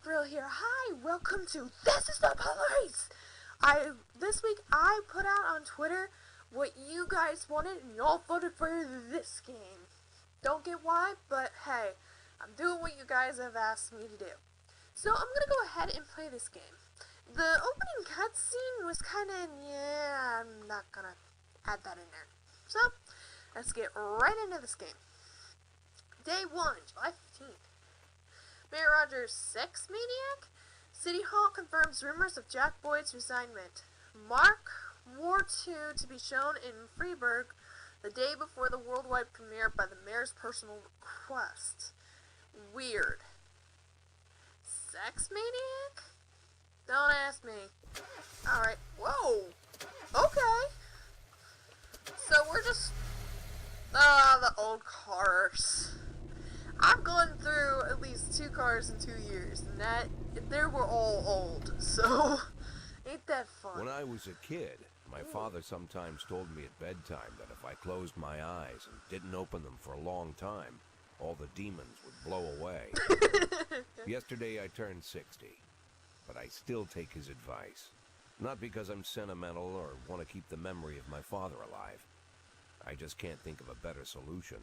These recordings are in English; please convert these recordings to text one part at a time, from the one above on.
Grill here. Hi, welcome to This is the Police! This week I put out on Twitter what you guys wanted and y'all voted for this game. Don't get why, but hey, I'm doing what you guys have asked me to do. So I'm gonna go ahead and play this game. The opening cutscene was kinda, I'm not gonna add that in there. So, let's get right into this game. Day 1, July 15th. Mayor Rogers' sex maniac? City Hall confirms rumors of Jack Boyd's resignment. Mark War 2 to be shown in Freiburg the day before the worldwide premiere by the mayor's personal request. Weird. Sex maniac? Don't ask me. Alright. Whoa! Okay. So we're just... the old cars. I've gone through at least 2 cars in 2 years, and they were all old, so ain't that fun. When I was a kid, my father sometimes told me at bedtime that if I closed my eyes and didn't open them for a long time, all the demons would blow away. Yesterday I turned 60, but I still take his advice. Not because I'm sentimental or want to keep the memory of my father alive. I just can't think of a better solution.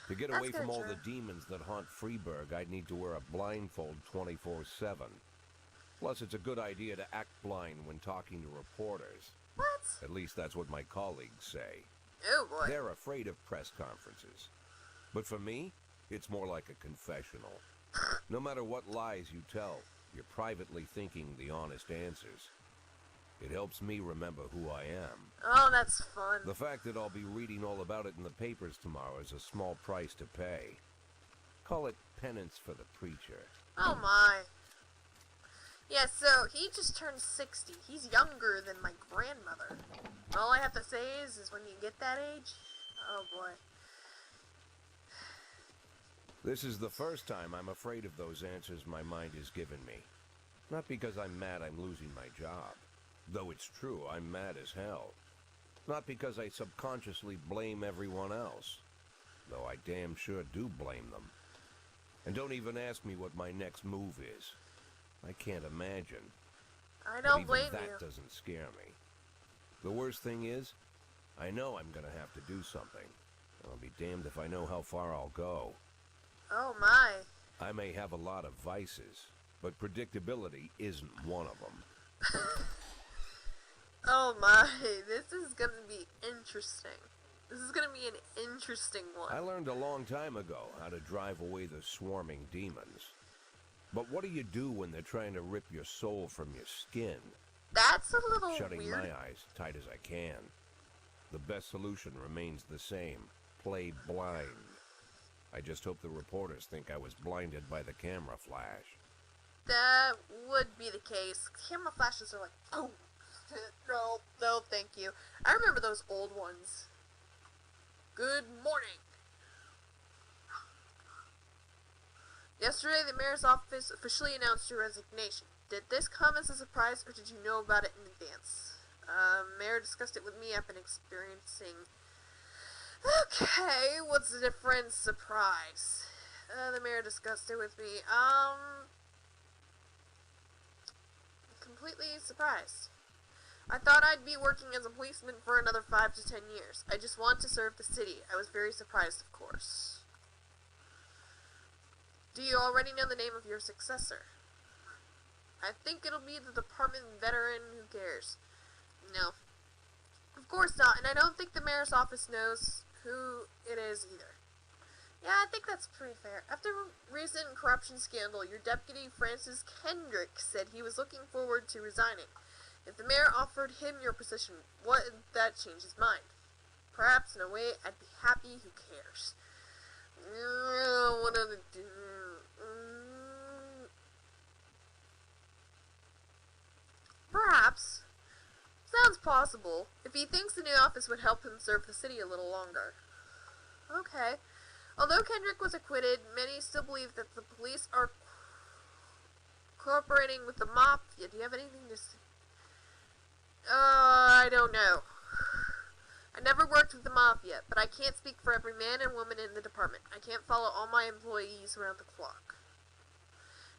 To get away from all the demons that haunt Freiburg, I'd need to wear a blindfold 24/7. Plus, it's a good idea to act blind when talking to reporters. What? At least that's what my colleagues say. Oh boy. They're afraid of press conferences. But for me, it's more like a confessional. No matter what lies you tell, you're privately thinking the honest answers. It helps me remember who I am. Oh, that's fun. The fact that I'll be reading all about it in the papers tomorrow is a small price to pay. Call it penance for the preacher. Oh my. Yeah, so he just turned 60. He's younger than my grandmother. All I have to say is when you get that age, oh boy. This is the first time I'm afraid of those answers my mind has given me. Not because I'm mad I'm losing my job. Though it's true, I'm mad as hell. Not because I subconsciously blame everyone else. Though I damn sure do blame them. And don't even ask me what my next move is. I can't imagine. I don't blame you. But even that doesn't scare me. The worst thing is, I know I'm gonna have to do something. I'll be damned if I know how far I'll go. Oh my. I may have a lot of vices, but predictability isn't one of them. Oh my, this is gonna be interesting. This is gonna be an interesting one. I learned a long time ago how to drive away the swarming demons. But what do you do when they're trying to rip your soul from your skin? That's a little Shutting weird. my eyes tight as I can. The best solution remains the same. Play blind. I just hope the reporters think I was blinded by the camera flash. That would be the case. Camera flashes are like, oh. No, thank you. I remember those old ones. Good morning. Yesterday, the mayor's office officially announced your resignation. Did this come as a surprise, or did you know about it in advance? Mayor discussed it with me. I've been experiencing... Okay, what's the difference? Surprise. The mayor discussed it with me. Completely surprised. I thought I'd be working as a policeman for another 5 to 10 years. I just want to serve the city. I was very surprised, of course. Do you already know the name of your successor? I think it'll be the department veteran. Who cares? No. Of course not, and I don't think the mayor's office knows who it is either. Yeah, I think that's pretty fair. After a recent corruption scandal, your deputy, Francis Kendrick, said he was looking forward to resigning. If the mayor offered him your position, would that change his mind? Perhaps in a way I'd be happy. Who cares? What other... Perhaps. Sounds possible. If he thinks the new office would help him serve the city a little longer. Okay. Although Kendrick was acquitted, many still believe that the police are cooperating with the mafia. Do you have anything to say? I don't know. I never worked with the mafia, but I can't speak for every man and woman in the department. I can't follow all my employees around the clock.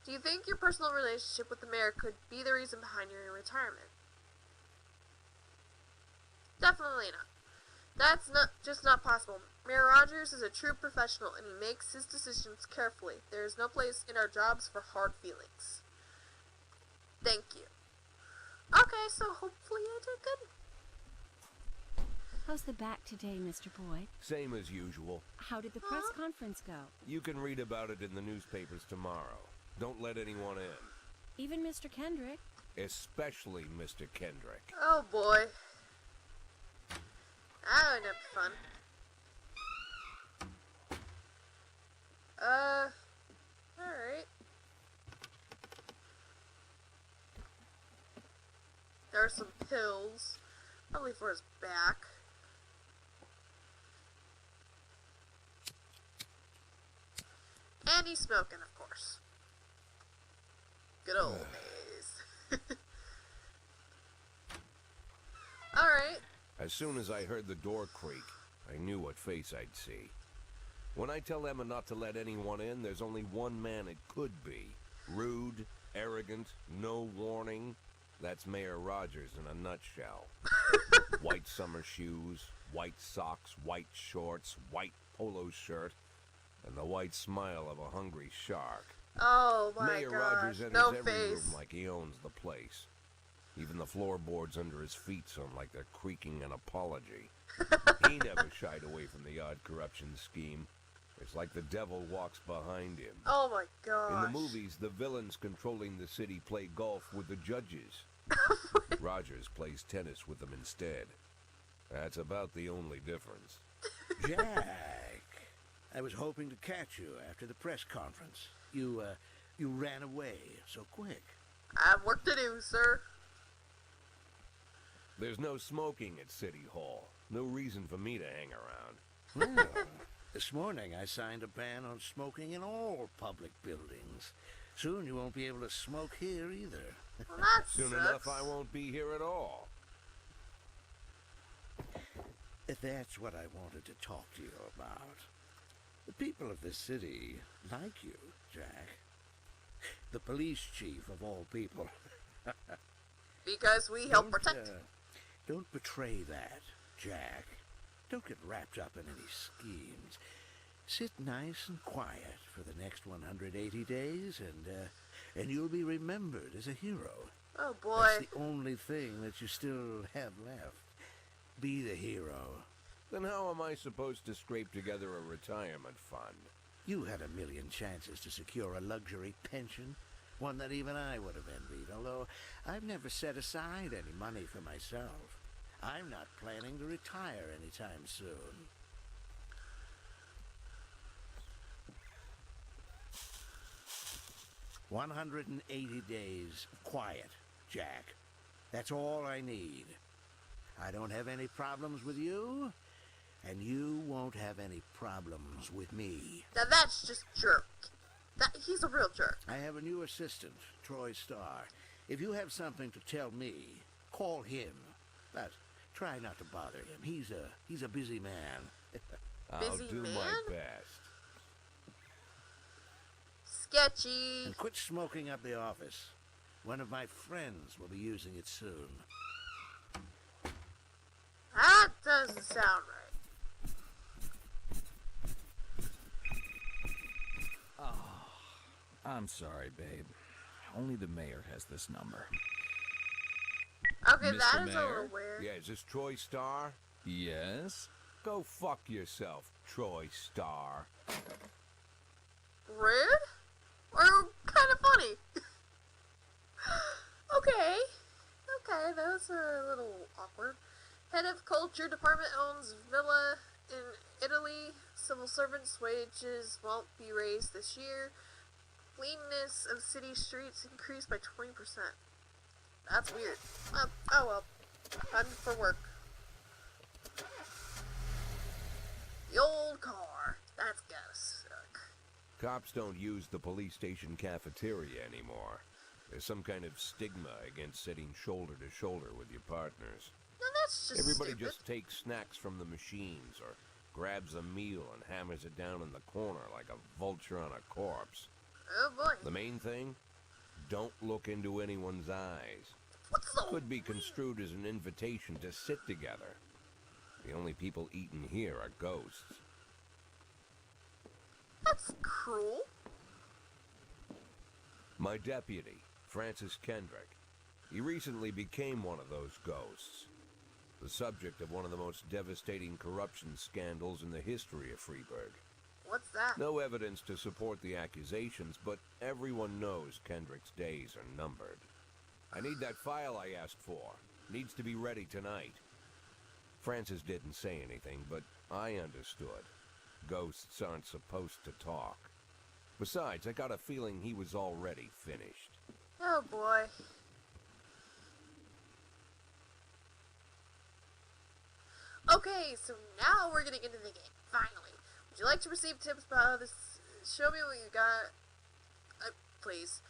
Do you think your personal relationship with the mayor could be the reason behind your retirement? Definitely not. That's not possible. Mayor Rogers is a true professional and he makes his decisions carefully. There is no place in our jobs for hard feelings. Thank you. Okay, so hopefully I did good. How's the back today, Mr. Boyd? Same as usual. How did the press conference go? You can read about it in the newspapers tomorrow. Don't let anyone in. Even Mr. Kendrick? Especially Mr. Kendrick. Oh boy. That would not be fun. Alright. There are some pills. Probably for his back. And he's smoking, of course. Good old days. Alright. As soon as I heard the door creak, I knew what face I'd see. When I tell Emma not to let anyone in, there's only one man it could be. Rude, arrogant, no warning. That's Mayor Rogers in a nutshell. White summer shoes, white socks, white shorts, white polo shirt, and the white smile of a hungry shark. Oh my Mayor gosh. Rogers enters No every face. room like he owns the place. Even the floorboards under his feet sound like they're creaking an apology. He never shied away from the odd corruption scheme. It's like the devil walks behind him. Oh my gosh. In the movies, the villains controlling the city play golf with the judges. Rogers plays tennis with them instead. That's about the only difference. Jack, I was hoping to catch you after the press conference. You ran away so quick. I have work to do, sir. There's no smoking at City Hall. No reason for me to hang around. Well, this morning I signed a ban on smoking in all public buildings. Soon you won't be able to smoke here either. Well, that Soon sucks. enough, I won't be here at all. That's what I wanted to talk to you about. The people of this city like you, Jack. The police chief of all people. Because we help protect. Don't betray that, Jack. Don't get wrapped up in any schemes. Sit nice and quiet for the next 180 days, and you'll be remembered as a hero. Oh boy. That's the only thing that you still have left. Be the hero. Then how am I supposed to scrape together a retirement fund? You had a million chances to secure a luxury pension, one that even I would have envied, although I've never set aside any money for myself. I'm not planning to retire anytime soon. "180 days of quiet, Jack. That's all I need. I don't have any problems with you, and you won't have any problems with me." Now that's just jerk. He's a real jerk. I have a new assistant, Troy Starr. If you have something to tell me, call him. But try not to bother him. He's a busy man. I'll Busy do my man? best. Sketchy. And quit smoking up the office. One of my friends will be using it soon. That doesn't sound right. I'm sorry, babe. Only the mayor has this number. Okay, Mr. that is a Mayor? little weird. Yeah, is this Troy Starr? Yes? Go fuck yourself, Troy Starr. Rude? Or kind of funny? Okay. Okay, that was a little awkward. Head of Culture Department owns villa in Italy. Civil servants' wages won't be raised this year. Cleanness of city streets increased by 20%. That's weird. Oh well. Time for work. The old car. That's gotta suck. Cops don't use the police station cafeteria anymore. There's some kind of stigma against sitting shoulder to shoulder with your partners. No, that's just Everybody stupid. just takes snacks from the machines or grabs a meal and hammers it down in the corner like a vulture on a corpse. Oh boy. The main thing? Don't look into anyone's eyes. What's so Could be construed as an invitation to sit together. The only people eaten here are ghosts. That's cruel. My deputy, Francis Kendrick. He recently became one of those ghosts. The subject of one of the most devastating corruption scandals in the history of Freeburg. What's that? No evidence to support the accusations, but everyone knows Kendrick's days are numbered. I need that file I asked for. Needs to be ready tonight. Francis didn't say anything, but I understood. Ghosts aren't supposed to talk. Besides, I got a feeling he was already finished. Oh boy. Okay, so now we're getting into the game. Finally. Would you like to receive tips about how this? Show me what you got. Please.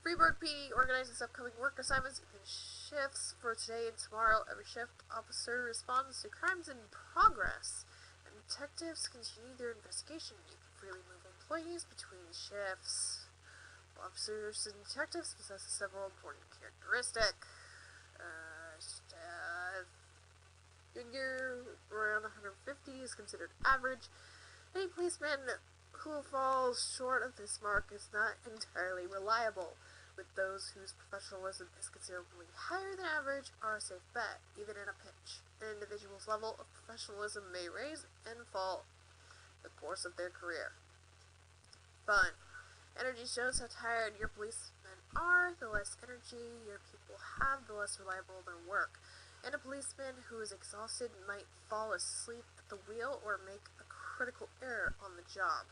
Freeburg PD organizes upcoming work assignments in shifts for today and tomorrow. Every shift officer responds to crimes in progress, and detectives continue their investigation. You can freely move employees between shifts. Officers and detectives possess several important characteristics. Figure around 150 is considered average. Any policeman who falls short of this mark is not entirely reliable, with those whose professionalism is considerably higher than average are a safe bet, even in a pinch. An individual's level of professionalism may raise and fall the course of their career. Fun. Energy shows how tired your policemen are. The less energy your people have, the less reliable their work. And a policeman who is exhausted might fall asleep at the wheel or make a critical error on the job.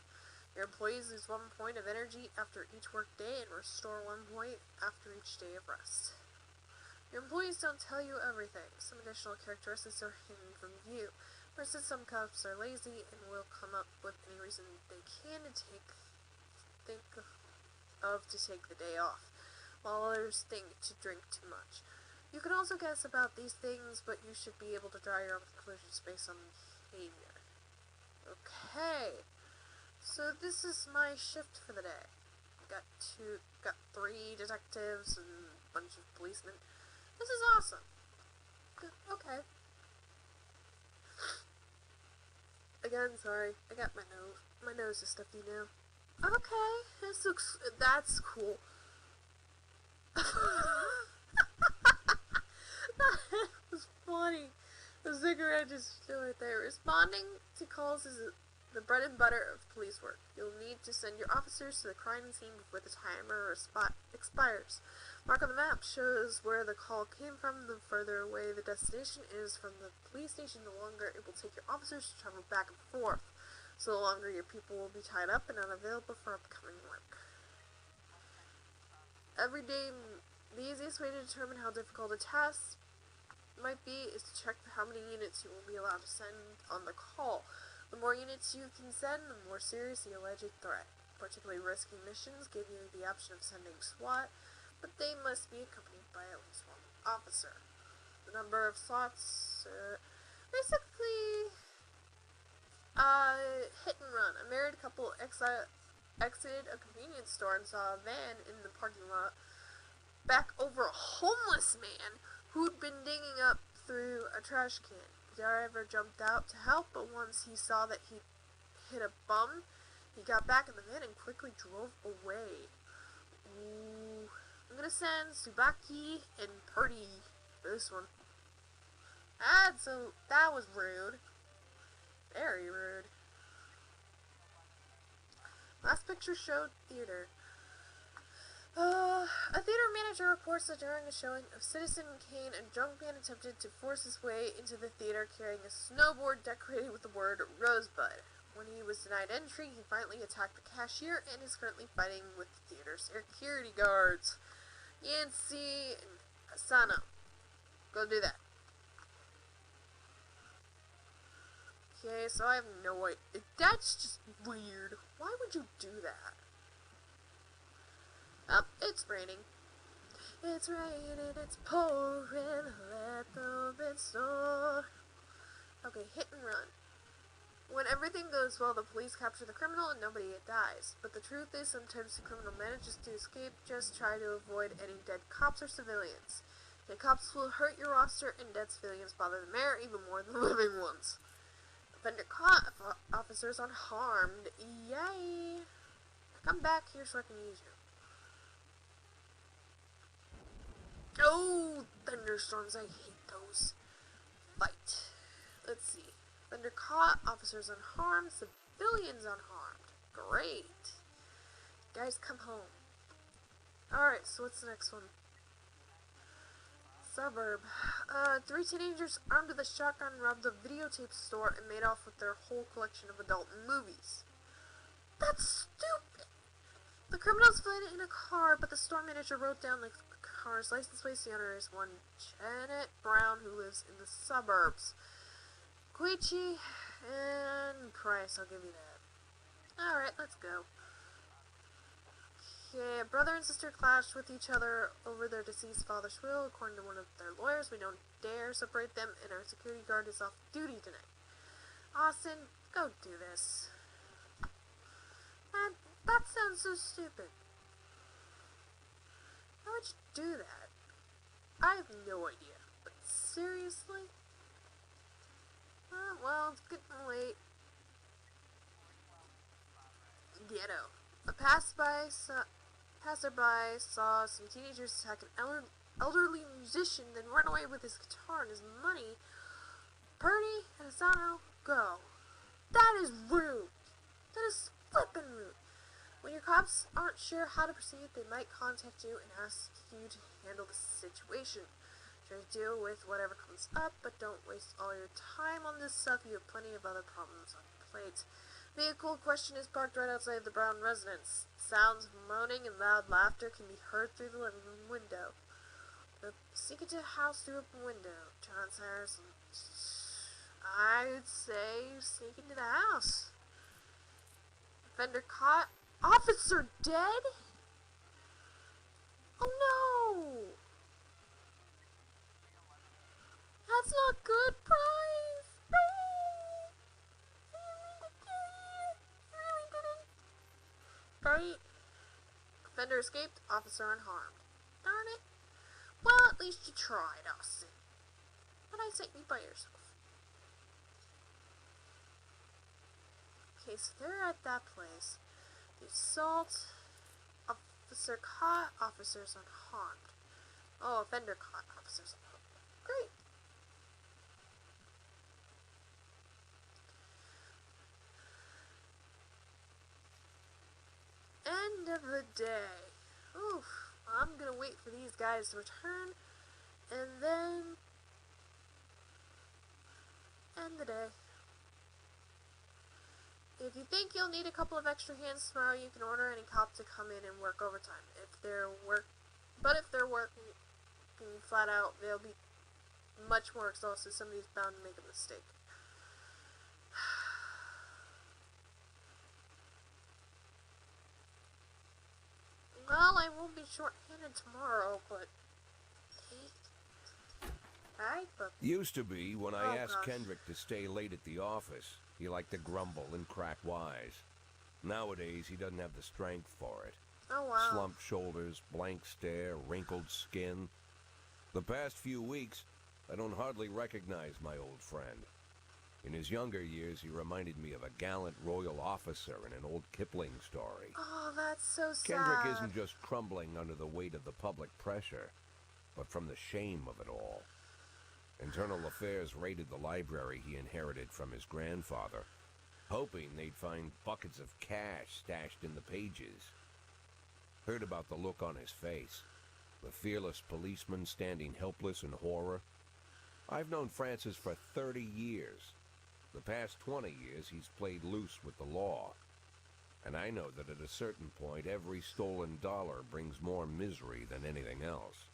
Your employees lose 1 point of energy after each work day and restore 1 point after each day of rest. Your employees don't tell you everything. Some additional characteristics are hidden from view. For instance, some cops are lazy and will come up with any reason they can to think of to take the day off, while others think to drink too much. You can also guess about these things, but you should be able to draw your own conclusions based on behavior. Okay, so this is my shift for the day. Got 3 detectives and a bunch of policemen. This is awesome. Okay. Again, sorry, I got my nose is stuffy now. Okay, that's cool. That was funny. The cigarette just still right there. Responding to calls is the bread and butter of police work. You'll need to send your officers to the crime scene before the timer or spot expires. Mark on the map shows where the call came from. The further away the destination is from the police station, the longer it will take your officers to travel back and forth. So the longer your people will be tied up and unavailable for upcoming work. Every day, the easiest way to determine how difficult a task might be is to check how many units you will be allowed to send on the call. The more units you can send, the more serious the alleged threat. Particularly risky missions give you the option of sending SWAT, but they must be accompanied by at least 1 officer. The number of slots, basically, hit and run. A married couple exited a convenience store and saw a van in the parking lot back over a homeless man who'd been digging up through a trash can. The driver jumped out to help, but once he saw that he hit a bum, he got back in the van and quickly drove away. Ooh. I'm gonna send Subaki and Purdy for this one. That was rude. Very rude. Last picture showed theater. A theater manager reports that during a showing of Citizen Kane, a drunk man attempted to force his way into the theater carrying a snowboard decorated with the word Rosebud. When he was denied entry, he violently attacked the cashier and is currently fighting with the theater's security guards. Yancy and Asano. Go do that. Okay, so I have no idea. That's just weird. Why would you do that? It's raining. It's raining, it's pouring, let the wind snow. Okay, hit and run. When everything everything goes well, the police capture the criminal and nobody dies. But the truth is, sometimes the criminal manages to escape, just try to avoid any dead cops or civilians. Dead cops will hurt your roster, and dead civilians bother the mayor even more than living ones. Offender caught, officers unharmed. Yay! Come back here so I can use you. Oh, thunderstorms, I hate those. Fight. Let's see. Thunder caught, officers unharmed, civilians unharmed. Great. Guys, come home. Alright, so what's the next one? Suburb. 3 teenagers armed with a shotgun robbed a videotape store and made off with their whole collection of adult movies. That's stupid! The criminals fled in a car, but the store manager wrote down the car's license plate. The owner is one Janet Brown, who lives in the suburbs. Queechy and price, I'll give you that. Alright, let's go. Okay, brother and sister clashed with each other over their deceased father's will. According to one of their lawyers, we don't dare separate them, and our security guard is off duty tonight. Austin, go do this. Man, that sounds so stupid. How would you do that? I have no idea. But seriously? Well, it's getting late. Ghetto. A passerby saw some teenagers attack an elderly musician, then run away with his guitar and his money. Purdy and Asano, go. That is rude. That is flippin' rude. When your cops aren't sure how to proceed, they might contact you and ask you to handle the situation. Try to deal with whatever comes up, but don't waste all your time on this stuff. You have plenty of other problems on your plate. Vehicle question is parked right outside the Brown residence. Sounds of moaning and loud laughter can be heard through the living room window. Sneak into the house through a window. John Sayers. I'd say sneak into the house. Offender caught. Officer dead? Oh no! That's not good, Price! Right? Offender escaped, officer unharmed. Darn it. Well, at least you tried, Austin. But I sent you by yourself. Okay, so they're at that place. The assault, officer caught, officers unharmed. Oh, offender caught, officers unharmed. Great. End of the day. Oof. I'm gonna wait for these guys to return, and then end the day. If you think you'll need a couple of extra hands tomorrow, you can order any cop to come in and work overtime. If they're working flat out, they'll be much more exhausted. Somebody's bound to make a mistake. Well, I won't be short-handed tomorrow, but... Alright, but... Used to be when I asked gosh. Kendrick to stay late at the office. He liked to grumble and crack wise. Nowadays, he doesn't have the strength for it. Oh, wow. Slumped shoulders, blank stare, wrinkled skin. The past few weeks, I don't hardly recognize my old friend. In his younger years, he reminded me of a gallant royal officer in an old Kipling story. Oh, that's so sad. Kendrick isn't just crumbling under the weight of the public pressure, but from the shame of it all. Internal Affairs raided the library he inherited from his grandfather, hoping they'd find buckets of cash stashed in the pages. Heard about the look on his face, the fearless policeman standing helpless in horror. I've known Francis for 30 years. The past 20 years, he's played loose with the law. And I know that at a certain point, every stolen dollar brings more misery than anything else.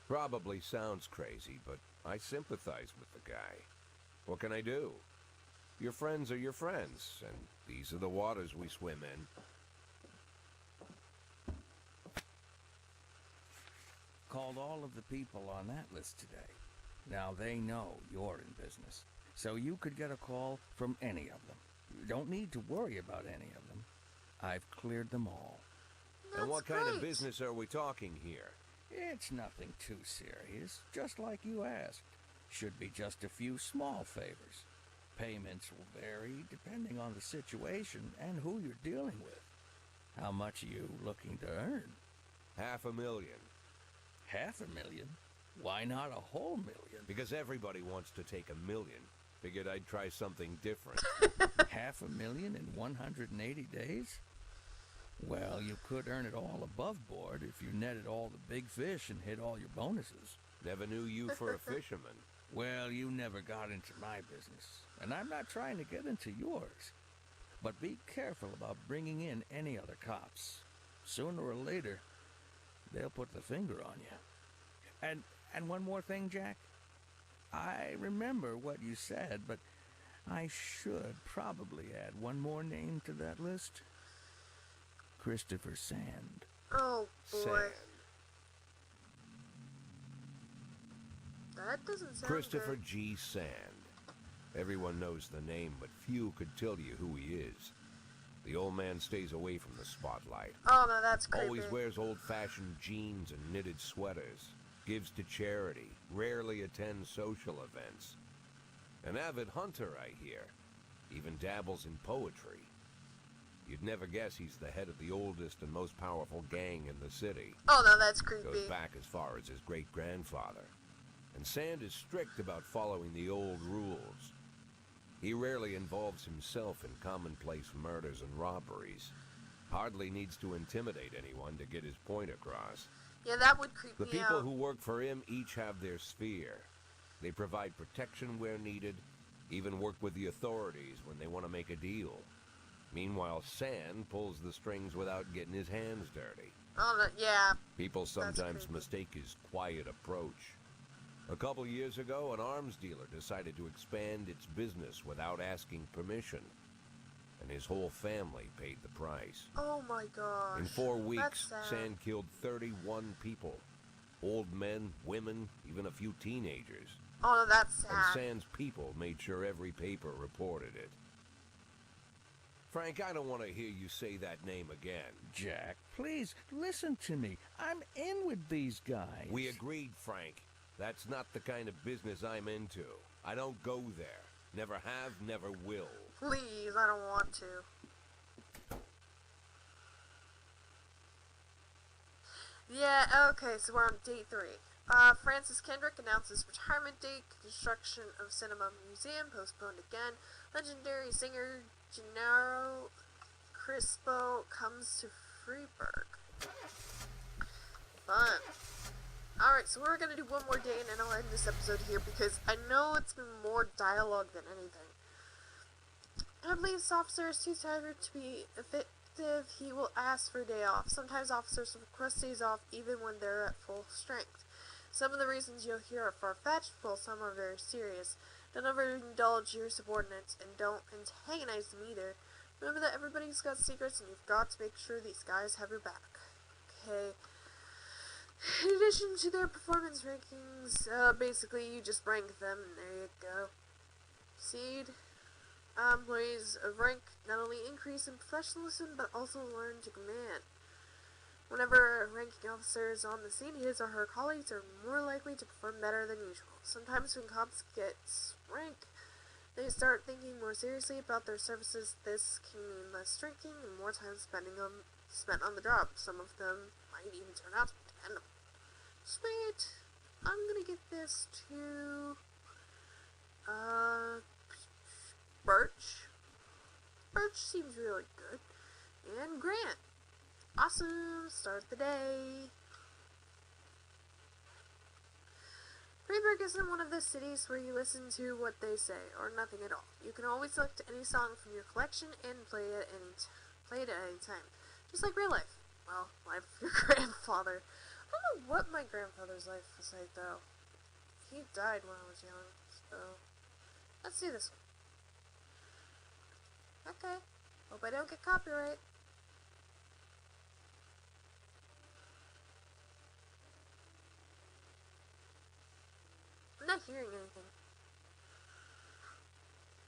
Probably sounds crazy, but I sympathize with the guy. What can I do? Your friends are your friends, and these are the waters we swim in. Called all of the people on that list today. Now they know you're in business, so you could get a call from any of them. You don't need to worry about any of them. I've cleared them all. And what That's kind of great. business are we talking here? It's nothing too serious, just like you asked. Should be just a few small favors. Payments will vary depending on the situation and who you're dealing with. How much are you looking to earn? $500,000. $500,000? Why not a whole million? Because everybody wants to take $1 million. Figured I'd try something different. $500,000 in 180 days? Well, you could earn it all above board if you netted all the big fish and hit all your bonuses. Never knew you for a fisherman. Well, you never got into my business, and I'm not trying to get into yours. But be careful about bringing in any other cops. Sooner or later, they'll put the finger on you. And one more thing, Jack. I remember what you said, but I should probably add one more name to that list. Christopher Sand. Oh boy. Sand. That doesn't sound Christopher good. G. Sand. Everyone knows the name, but few could tell you who he is. The old man stays away from the spotlight. Oh no, that's creepy. Always wears old-fashioned jeans and knitted sweaters. Gives to charity. Rarely attends social events. An avid hunter, I hear. Even dabbles in poetry. You'd never guess he's the head of the oldest and most powerful gang in the city. Oh no, that's creepy. Goes back as far as his great-grandfather. And Sand is strict about following the old rules. He rarely involves himself in commonplace murders and robberies. Hardly needs to intimidate anyone to get his point across. Yeah, that would creep The me people out. who work for him each have their sphere. They provide protection where needed, even work with the authorities when they want to make a deal. Meanwhile, Sand pulls the strings without getting his hands dirty. Oh no, yeah. People sometimes creepy. mistake his quiet approach. A couple years ago, an arms dealer decided to expand its business without asking permission, and his whole family paid the price. Oh my gosh. In 4 That's weeks, sad. Sand killed 31 people. Old men, women, even a few teenagers. Oh no, that's And sad. Sand's people made sure every paper reported it. Frank, I don't want to hear you say that name again. Jack, please, listen to me. I'm in with these guys. We agreed, Frank. That's not the kind of business I'm into. I don't go there. Never have, never will. Please, I don't want to. Yeah, okay, so we're on day 3. Francis Kendrick announces retirement date. Construction of Cinema Museum postponed again. Legendary singer Gennaro Crispo comes to Freeburg. Fun. Alright, so we're gonna do one more day and then I'll end this episode here because I know it's been more dialogue than anything. A police officer is too tired to be effective. He will ask for a day off. Sometimes officers request days off even when they're at full strength. Some of the reasons you'll hear are far-fetched, while some are very serious. Don't overindulge your subordinates and don't antagonize them either. Remember that everybody's got secrets and you've got to make sure these guys have your back. Okay. In addition to their performance rankings, basically you just rank them and there you go. Seed. Employees of rank not only increase in professionalism but also learn to command. Whenever a ranking officer is on the scene, his or her colleagues are more likely to perform better than usual. Sometimes when cops get rank, they start thinking more seriously about their services. This can mean less drinking and more time spent on the job. Some of them might even turn out to be dependable. Sweet! I'm gonna get this to Birch. Birch seems really good. And Grant. Awesome. Start the day. Freeburg isn't one of those cities where you listen to what they say, or nothing at all. You can always select any song from your collection and play it at any time. Just like real life. Well, life of your grandfather. I don't know what my grandfather's life was like, though. He died when I was young, so... Let's do this one. Okay. Hope I don't get copyright. I'm not hearing anything.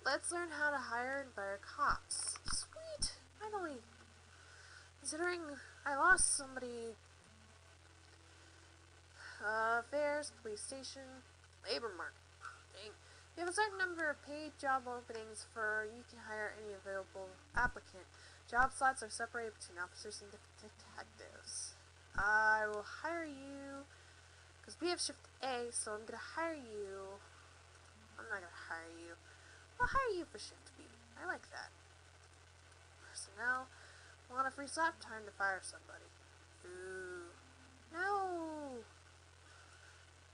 let's learn how to hire and fire cops. Sweet! Finally! Considering I lost somebody. Fairs, police station, labor market. Dang. You have a certain number of paid job openings for you can hire any available applicant. Job slots are separated between officers and detectives. I will hire you because we have shift A, so I'm gonna hire you. I'm not gonna hire you. I'll hire you for shift B. I like that. Personnel. Want a free slap? Time to fire somebody. Ooh. No!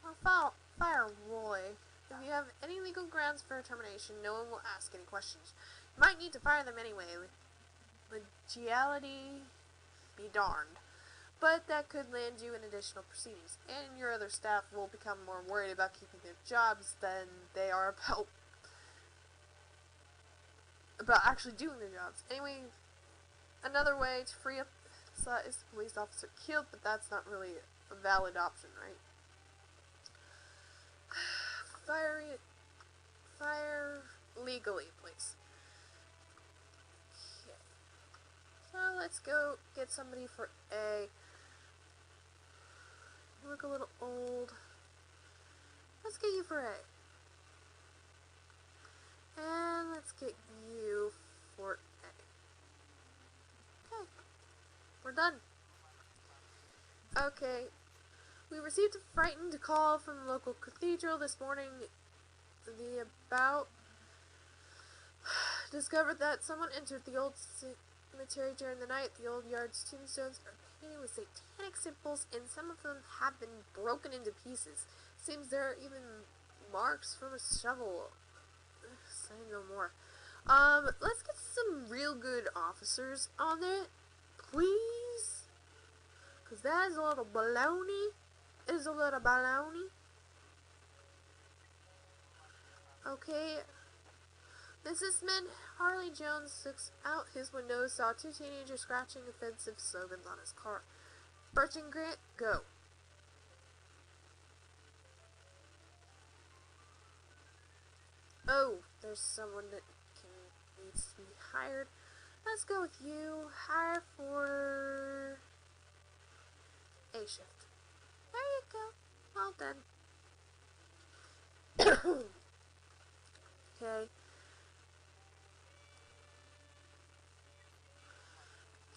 I'll fire Roy. If you have any legal grounds for termination, no one will ask any questions. You might need to fire them anyway. Legality be darned. But that could land you in additional proceedings, and your other staff will become more worried about keeping their jobs than they are about actually doing their jobs. Anyway, another way to free up is the police officer killed, but that's not really a valid option, right? Fire legally, please. Okay. So let's go get somebody for A. You look a little old. Let's get you for A. And let's get you for A. Okay. We're done. Okay. We received a frightened call from the local cathedral this morning. The about discovered that someone entered the old cemetery during the night. The old yard's tombstones are painted with satanic symbols, and some of them have been broken into pieces. Seems there are even marks from a shovel. Say no more. Let's get some real good officers on there, please. Cause that is a little baloney. Okay. Businessman Harley Jones looks out his window, saw two teenagers scratching offensive slogans on his car. Birch and Grant, go. Oh, there's someone that needs to be hired. Let's go with you. Hire for A shift. There you go. Well done. Okay.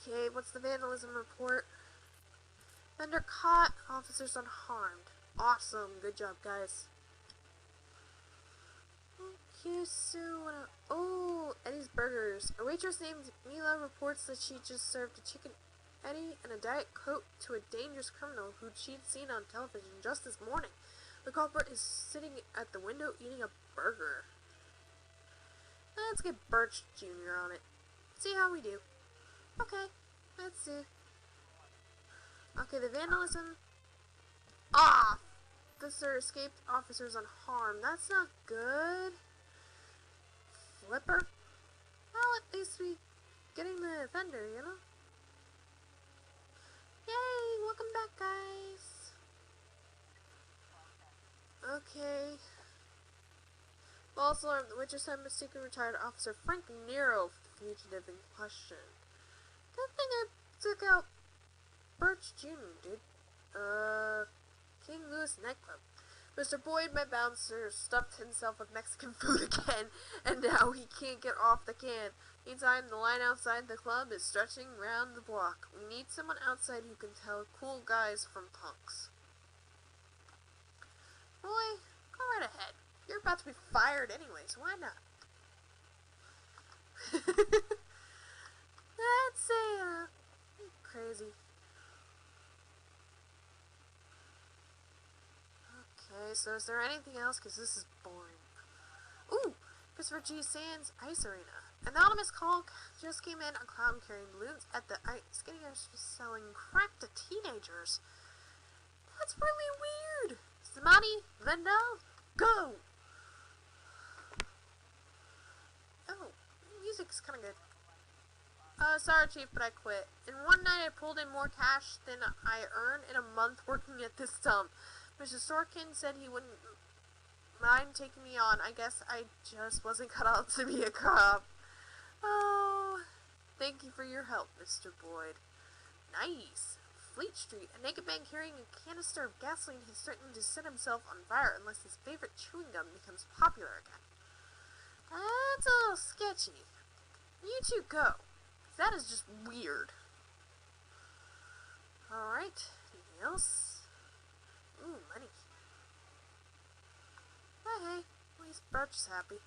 Okay, what's the vandalism report? Vendor caught, officers unharmed. Awesome, good job, guys. Okay, so oh, Eddie's Burgers. A waitress named Mila reports that she just served a chicken Eddie and a Diet Coke to a dangerous criminal who she'd seen on television just this morning. The culprit is sitting at the window eating a burger. Let's get Birch Jr. on it. See how we do. Okay, let's see. Okay, the vandalism. Ah! Officer escaped, officers unharmed. That's not good. Flipper? Well, at least we getting the offender, you know? Yay! Welcome back, guys. Okay. False alarm. The witness had mistaken retired officer Frank Nero for the fugitive in question. Good thing I took out Birch Jr., dude. King Louis nightclub. Mr. Boyd, my bouncer, stuffed himself with Mexican food again, and now he can't get off the can. Meantime, the line outside the club is stretching round the block. We need someone outside who can tell cool guys from punks. Roy, go right ahead. You're about to be fired anyway, so why not? Let's say, crazy. Okay, so is there anything else? Because this is boring. Ooh! Christopher G. Sands Ice Arena. Anonymous call just came in. A clown carrying balloons at the ice skating rink selling crack to teenagers. That's really weird. Samani, Vendel, go! Oh, music's kind of good. Sorry, Chief, but I quit. In one night, I pulled in more cash than I earned in a month working at this dump. Mr. Sorkin said he wouldn't mind taking me on. I guess I just wasn't cut out to be a cop. Oh, thank you for your help, Mr. Boyd. Nice. Fleet Street. A naked man carrying a canister of gasoline has threatened to set himself on fire unless his favorite chewing gum becomes popular again. That's a little sketchy. You two go. That is just weird. Alright. Anything else? Ooh, money. Hey, at least Birch is happy.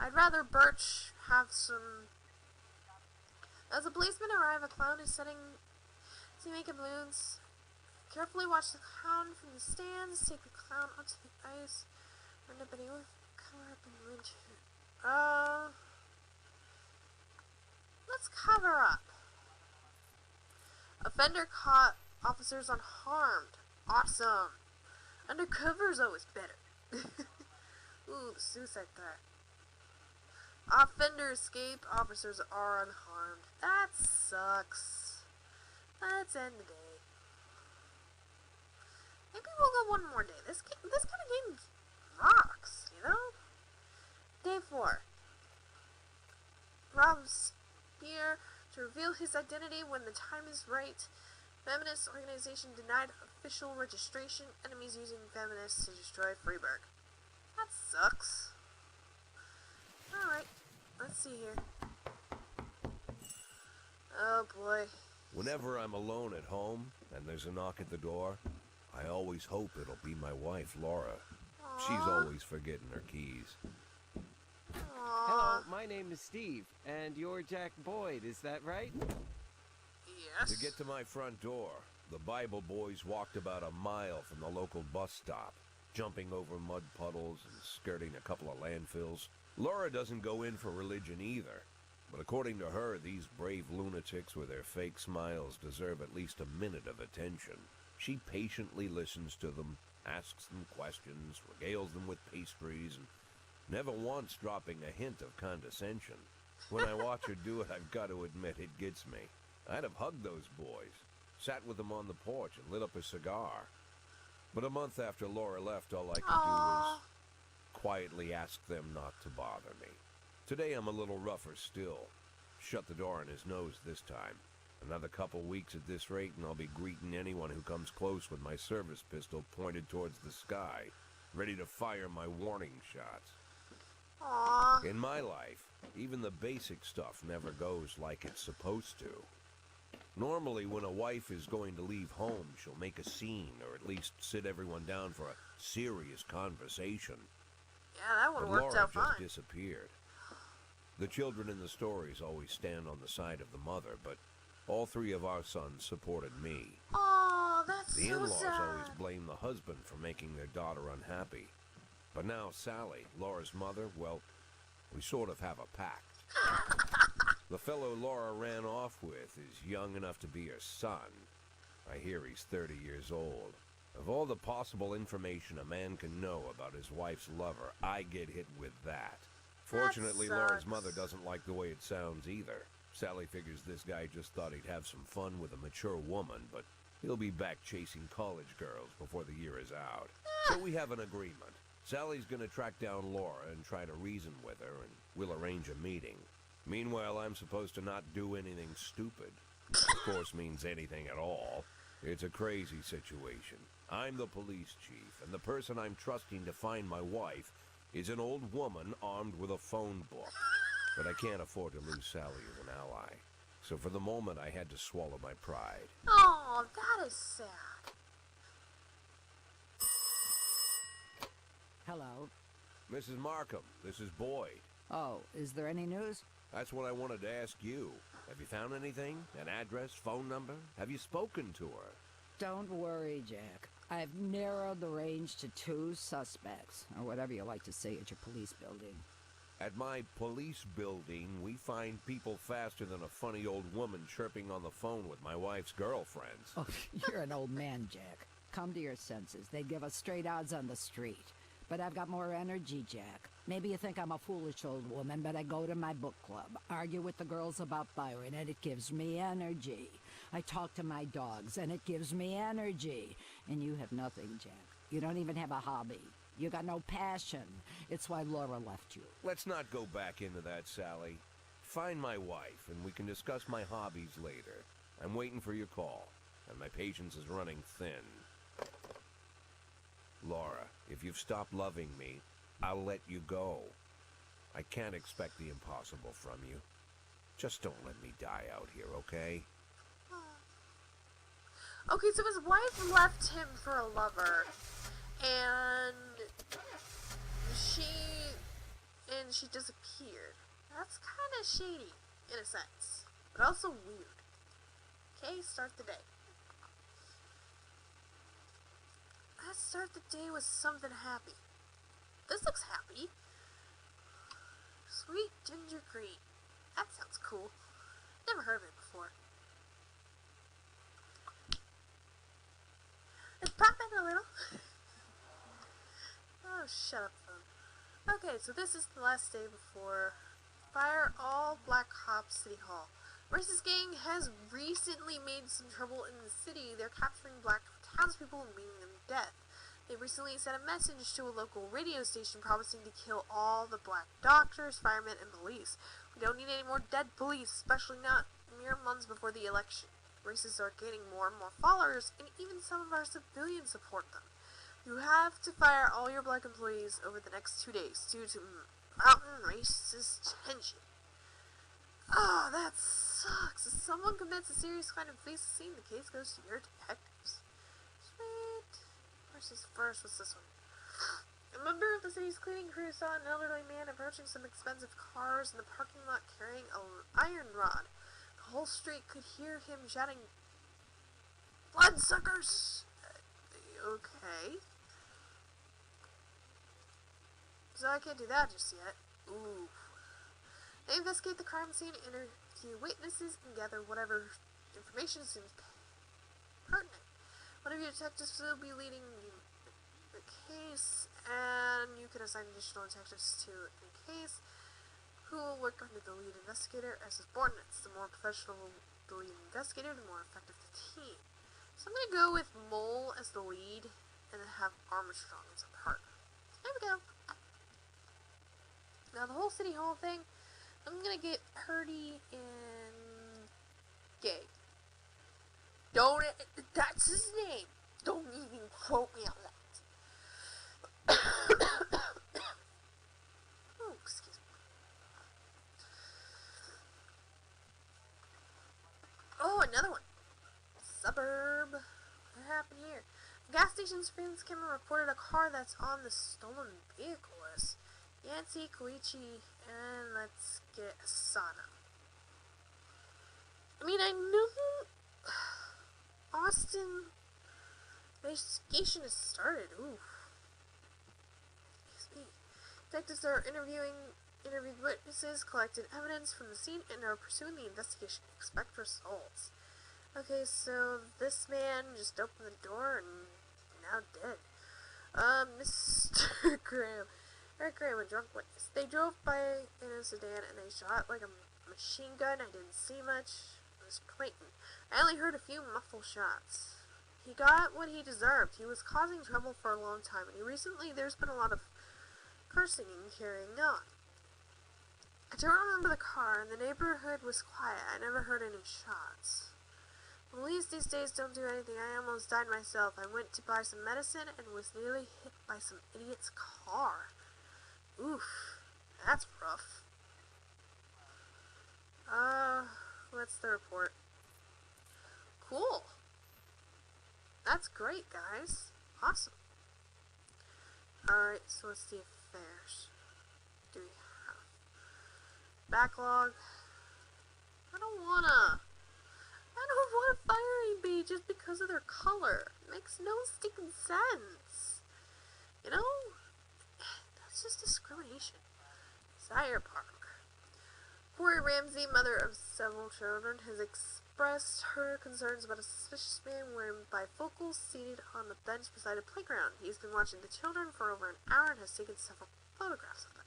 I'd rather Birch have some... As the policemen arrive, a clown is making balloons. Carefully watch the clown from the stands. Take the clown onto the ice. Run up anywhere. Cover up and lynch. Let's cover up. Offender caught. Officers unharmed. Awesome. Undercover's always better. Ooh, the suicide threat. Offender escape. Officers are unharmed. That sucks. Let's end the day. Maybe we'll go one more day. This kind of game rocks, you know? Day 4. Rob's here to reveal his identity when the time is right. Feminist organization denied official registration. Enemies using feminists to destroy Freeburg. That sucks. Alright, let's see here. Oh boy. Whenever I'm alone at home and there's a knock at the door, I always hope it'll be my wife, Laura. Aww. She's always forgetting her keys. Hello, my name is Steve, and you're Jack Boyd, is that right? Yes. To get to my front door, the Bible boys walked about a mile from the local bus stop, jumping over mud puddles and skirting a couple of landfills. Laura doesn't go in for religion either, but according to her, these brave lunatics with their fake smiles deserve at least a minute of attention. She patiently listens to them, asks them questions, regales them with pastries, and never once dropping a hint of condescension. When I watch her do it, I've got to admit it gets me. I'd have hugged those boys, sat with them on the porch, and lit up a cigar. But a month after Laura left, all I could do was quietly ask them not to bother me. Today I'm a little rougher still. Shut the door on his nose this time. Another couple weeks at this rate, and I'll be greeting anyone who comes close with my service pistol pointed towards the sky, ready to fire my warning shots. Aww. In my life, even the basic stuff never goes like it's supposed to. Normally, when a wife is going to leave home, she'll make a scene, or at least sit everyone down for a serious conversation. Yeah, that would But have worked Laura out fine. just disappeared. The children in the stories always stand on the side of the mother, but all 3 of our sons supported me. Oh, that's The so in-laws sad. always blame the husband for making their daughter unhappy. But now Sally, Laura's mother, well, we sort of have a pact. The fellow Laura ran off with is young enough to be her son. I hear he's 30 years old. Of all the possible information a man can know about his wife's lover, I get hit with that. Fortunately, Laura's sucks. mother doesn't like the way it sounds either. Sally figures this guy just thought he'd have some fun with a mature woman, but he'll be back chasing college girls before the year is out. So we have an agreement. Sally's gonna track down Laura and try to reason with her, and we'll arrange a meeting. Meanwhile, I'm supposed to not do anything stupid. Of course means anything at all. It's a crazy situation. I'm the police chief, and the person I'm trusting to find my wife is an old woman armed with a phone book. But I can't afford to lose Sally as an ally. So for the moment, I had to swallow my pride. Oh, that is sad. Hello. Mrs. Markham, this is Boyd. Oh, is there any news? That's what I wanted to ask you. Have you found anything? An address, phone number? Have you spoken to her? Don't worry, Jack. I've narrowed the range to 2 suspects, or whatever you like to say at your police building. At my police building, we find people faster than a funny old woman chirping on the phone with my wife's girlfriends. Oh, you're an old man, Jack. Come to your senses. They'd give us straight odds on the street. But I've got more energy, Jack. Maybe you think I'm a foolish old woman, but I go to my book club, argue with the girls about Byron, and it gives me energy. I talk to my dogs, and it gives me energy. And you have nothing, Jack. You don't even have a hobby. You got no passion. It's why Laura left you. Let's not go back into that, Sally. Find my wife, and we can discuss my hobbies later. I'm waiting for your call, and my patience is running thin. Laura, if you've stopped loving me, I'll let you go. I can't expect the impossible from you. Just don't let me die out here, okay? Okay, so his wife left him for a lover, and she disappeared. That's kind of shady, in a sense, but also weird. Okay, start the day. Let's start the day with something happy. This looks happy. Sweet ginger green. That sounds cool. Never heard of it before. Let's pop in a little. Oh, shut up, phone. Okay, so this is the last day before Fire All Black Cop City Hall. Racist gang has recently made some trouble in the city. They're capturing black townspeople and beating them to death. They recently sent a message to a local radio station promising to kill all the black doctors, firemen, and police. We don't need any more dead police, especially not mere months before the election. Racists are gaining more and more followers, and even some of our civilians support them. You have to fire all your black employees over the next 2 days due to mountain racist tension. Oh, that sucks. If someone commits a serious crime and flees the scene, the case goes to your detectives. Sweet. First, what's this one? A member of the city's cleaning crew saw an elderly man approaching some expensive cars in the parking lot carrying an iron rod. The whole street could hear him shouting, "Bloodsuckers!" Okay. So I can't do that just yet. Ooh. They investigate the crime scene, interview witnesses, and gather whatever information seems pertinent. One of your detectives will be leading the case, and you can assign additional detectives to the case who will work under the lead investigator as subordinates. The more professional the lead investigator, the more effective the team. So I'm going to go with Mole as the lead, and then have Armstrong as a partner. There we go. Now the whole City Hall thing, I'm going to get Purdy and Gay. Don't, that's his name. Don't even quote me on that. Oh, excuse me. Oh, another one. Suburb. What happened here? The gas station surveillance camera reported a car that's on the stolen vehicle list. Yancy, Koichi, and let's get Asana. I mean, I know Austin investigation has started. Oof. Excuse me. Detectives are interviewed witnesses, collected evidence from the scene, and are pursuing the investigation. Expect results. Okay, so this man just opened the door and now dead. Mr. Graham. Eric Graham, a drunk witness. They drove by in a sedan and they shot like a machine gun. I didn't see much. It was blatant. I only heard a few muffled shots. He got what he deserved. He was causing trouble for a long time, and recently there's been a lot of cursing and carrying on. I don't remember the car, and the neighborhood was quiet. I never heard any shots. Police these days don't do anything. I almost died myself. I went to buy some medicine and was nearly hit by some idiot's car. Oof, that's rough. What's the report? Cool. That's great, guys. Awesome. Alright, so what's the affairs? Do we have backlog? I don't wanna fire anybody just because of their color. It makes no stinking sense. You know? That's just discrimination. Sire Park. Corey Ramsey, mother of several children, has expressed her concerns about a suspicious man wearing bifocals seated on a bench beside a playground. He's been watching the children for over an hour and has taken several photographs of them.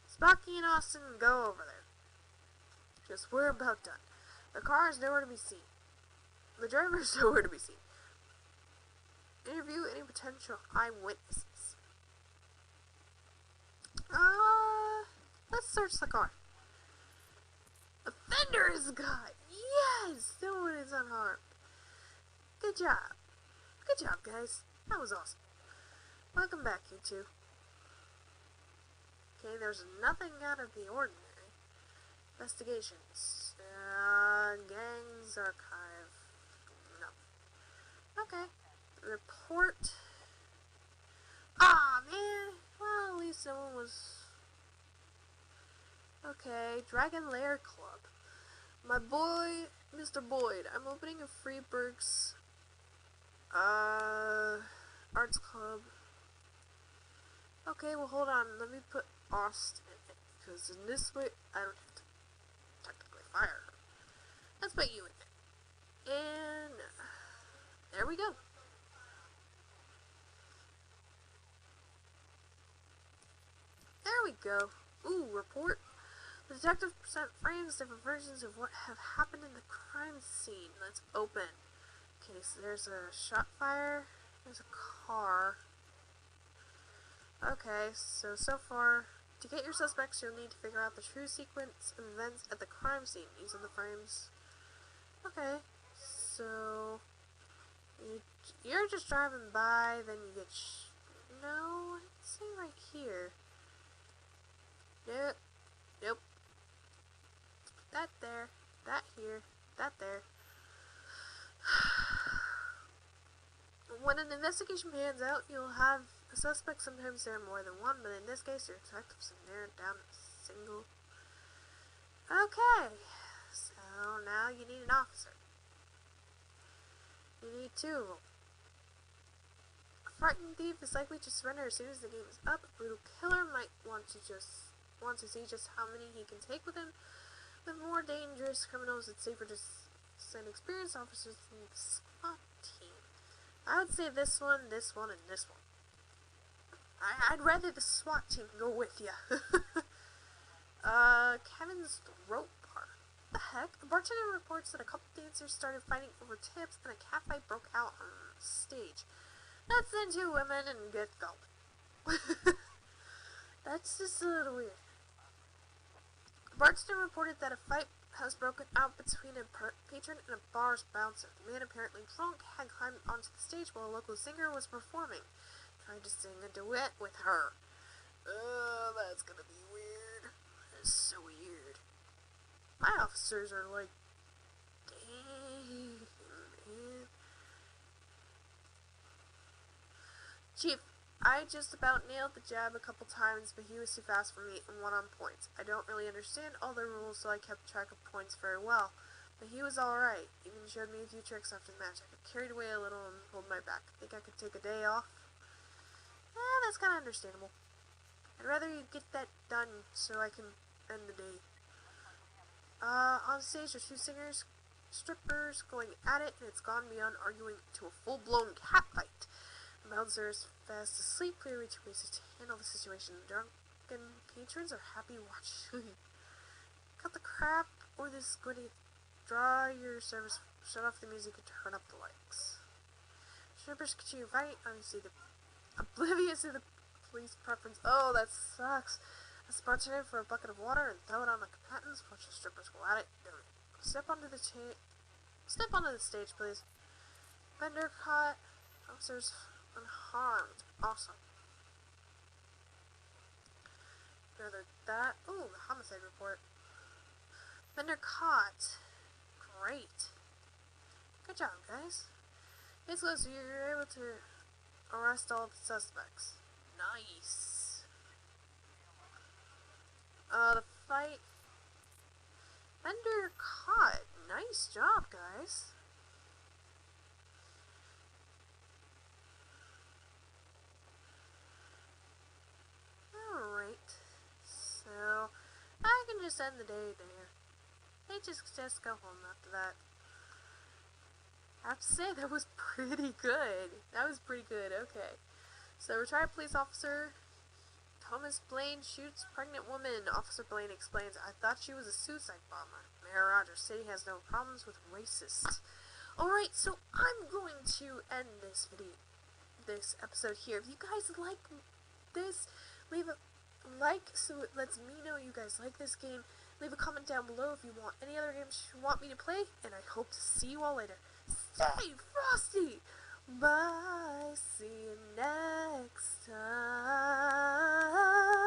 Sparky and Austin, go over there. Just we're about done. The car is nowhere to be seen. The driver is nowhere to be seen. Interview any potential eyewitnesses. search the car. A fender is gone. Yes, no one is unharmed. Good job. Good job, guys. That was awesome. Welcome back, you two. Okay, there's nothing out of the ordinary. Investigations. Gangs archive. No. Okay. Report. Aw, man. Well, at least no one was... Okay, Dragon Lair Club. My boy, Mr. Boyd. I'm opening a Freeburg's arts club. Okay, well hold on. Let me put Austin in it, because in this way I don't have to technically fire her. Let's put you in it. And there we go. There we go. Ooh, report. The detective present frames different versions of what have happened in the crime scene. Let's open. Okay, so there's a shot fire. There's a car. Okay, so far, to get your suspects, you'll need to figure out the true sequence of events at the crime scene using the frames. Okay, so you're just driving by, then you get no, let's see right here. Nope. Nope. That there. That here. That there. When an investigation pans out, you'll have a suspect. Sometimes there are more than one, but in this case, your detectives have narrowed down to a single. Okay. So now you need an officer. You need two of them. A frightened thief is likely to surrender as soon as the game is up. A brutal killer might want to see just how many he can take with him. With more dangerous criminals, it's safer to send experienced officers from the SWAT team. I would say this one, and this one. I'd rather the SWAT team go with you. Kevin's rope bar. What the heck? The bartender reports that a couple dancers started fighting over tips and a catfight broke out on stage. Let's send two women and get going. That's just a little weird. The bartender reported that a fight has broken out between a patron and a bar's bouncer. The man, apparently drunk, had climbed onto the stage while a local singer was performing, trying to sing a duet with her. Oh, that's gonna be weird. That's so weird. My officers are like, dang, man. Cheif, I just about nailed the jab a couple times, but he was too fast for me and won on points. I don't really understand all the rules, so I kept track of points very well. But he was alright. Even showed me a few tricks after the match. I got carried away a little and pulled my back. Think I could take a day off? That's kind of understandable. I'd rather you get that done so I can end the day. On stage are two singers, strippers going at it, and it's gone beyond arguing to a full-blown catfight. The bouncer is fast asleep, clearly too wasted to handle the situation. The drunken patrons are happy watching. Cut the crap, or this is going to draw your service. Shut off the music and turn up the lights. Strippers continue fighting, obviously oblivious to the police preference. Oh, that sucks. A bartender for a bucket of water and throw it on the combatants. Watch the strippers go at it. Step onto the stage, please. Vendor caught. Officers unharmed. Awesome. Rather that. Ooh, the homicide report. Vendor caught. Great. Good job, guys. It's close. You're able to arrest all the suspects. Nice. The fight. Vendor caught. Nice job, guys. Alright. So, I can just end the day there. They just go home after that. I have to say, that was pretty good. Okay. So, retired police officer Thomas Blaine shoots pregnant woman. Officer Blaine explains, I thought she was a suicide bomber. Mayor Rogers City has no problems with racists. Alright, so I'm going to end this episode here. If you guys like this, leave a like so it lets me know you guys like this game. Leave a comment down below if you want any other games you want me to play, and I hope to see you all later. Stay frosty! Bye! See you next time!